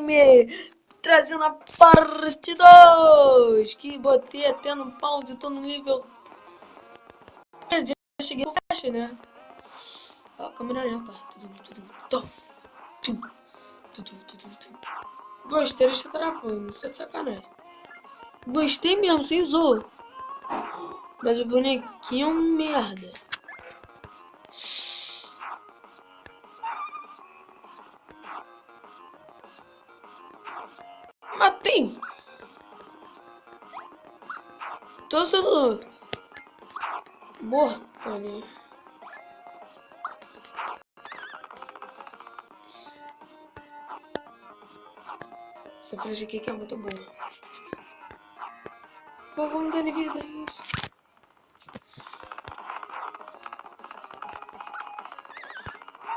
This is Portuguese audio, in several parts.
Gamer, trazendo a parte 2, que botei até no pause, tô no nível... Já cheguei no flash, né? Ó, câmera lenta. Gostei desse travando, isso é de sacanagem. Gostei mesmo, sem zoa. Mas o bonequinho é um merda. Matei! Tô sendo morto ali. Essa frase aqui que é muito boa. Pô, vamos dar vida isso.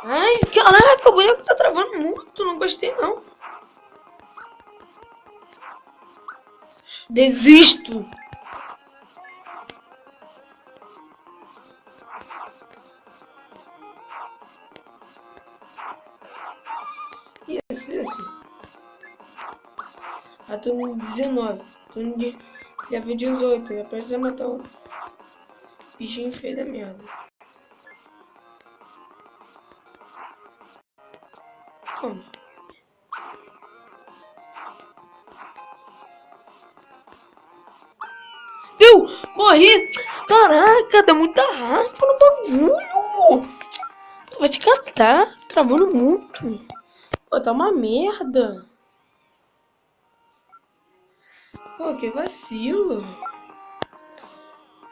Ai, caraca, o boneco tá travando muito. Não gostei, não. Desisto. Isso. Ah, tô no 19. Tô no level 18. Já precisa matar o bichinho feio da merda. Toma. Viu? Morri! Caraca, dá muita raiva no bagulho! Tu vai te catar, travando muito. Pô, tá uma merda. Pô, que vacilo.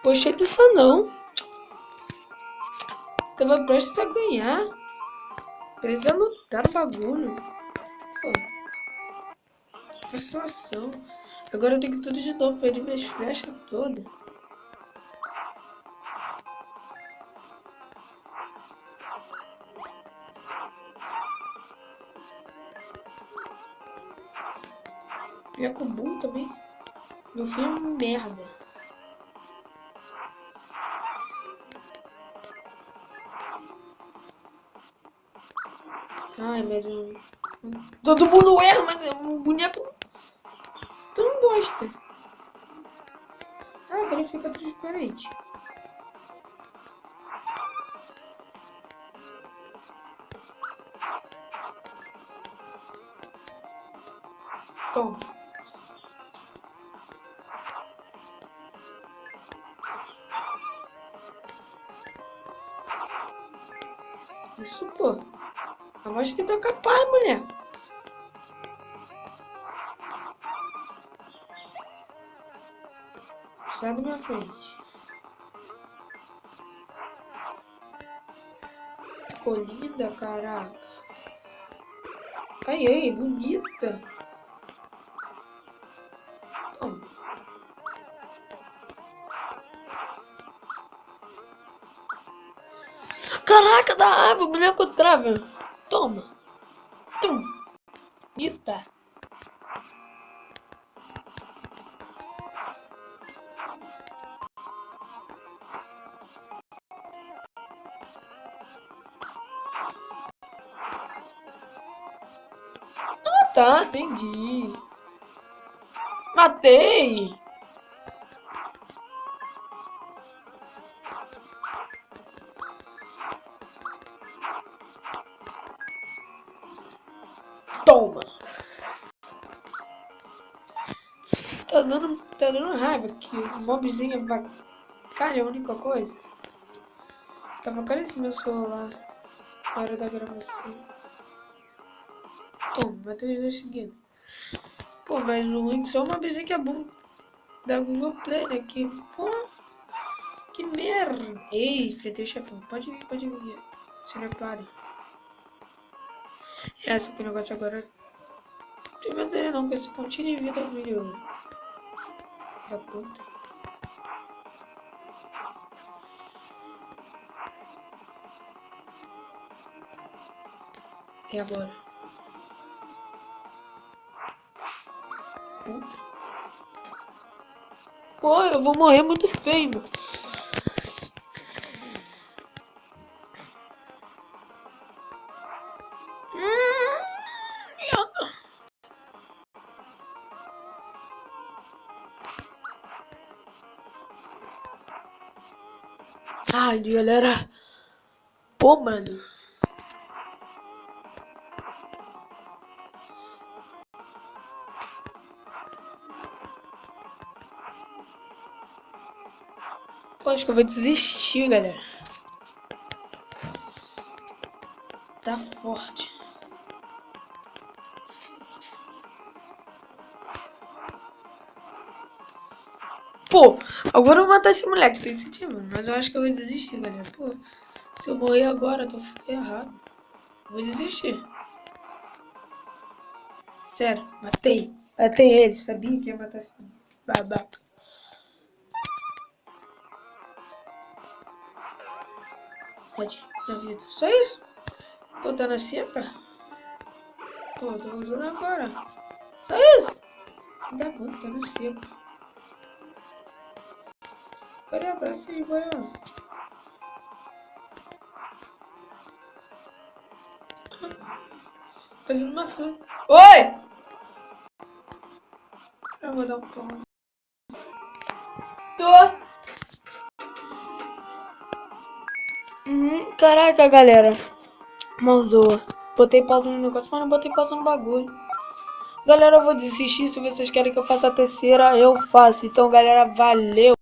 Gostei disso não. Tava prestes a ganhar. Prestes a lutar no bagulho. Pô. Que situação. Agora eu tenho que tudo de novo, perder minhas flechas todas. E é com o Bull também. Meu filho é um merda. Ai, mas eu... Todo mundo erra, mas é um boneco... Tu não gosta. Ah, ele fica transparente. Toma. Isso, pô. Eu acho que tu é capaz, mulher. Sai da minha frente. Ficou linda, caraca. Ai, ai, bonita. Toma. Caraca, da água, mulher com trava. Toma. Tum. Bonita. Ah, tá, entendi. Matei. Toma. Tá dando raiva que o mobzinho é bacana, é a única coisa. Tava caríssimo meu celular na hora da gravação. Toma, matei os dois seguidos. Pô, mas o ruim só uma mobzinho que é bom da Google Play, né? Que, pô, que merda. Ei, enfrentei o chefão. Pode vir. Se prepare. Essa que o negócio agora. Não tem matéria não, com esse pontinho de vida brilhou. Da puta. E agora? Puta. Pô, eu vou morrer muito feio, meu. Ai, galera. Pô, mano. Pô, acho que eu vou desistir, galera. Tá forte. Pô, agora eu vou matar esse moleque, tem sentido, mano. Mas eu acho que eu vou desistir, galera. Pô, se eu morrer agora, eu tô ferrado. Vou desistir. Sério, matei. Matei ele. Sabia que ia matar esse babaca. Pode, na vida. Só isso? Pô, tá na seca? Pô, tô usando agora. Só isso? Ainda bom, tá na seca. Cadê a praça de banho? Fazendo uma fila. Oi! Eu vou dar um pão. Tô. Caraca, galera. Malzoa. Botei pausa no negócio, mas não botei pausa no bagulho. Galera, eu vou desistir. Se vocês querem que eu faça a terceira, eu faço. Então, galera, valeu.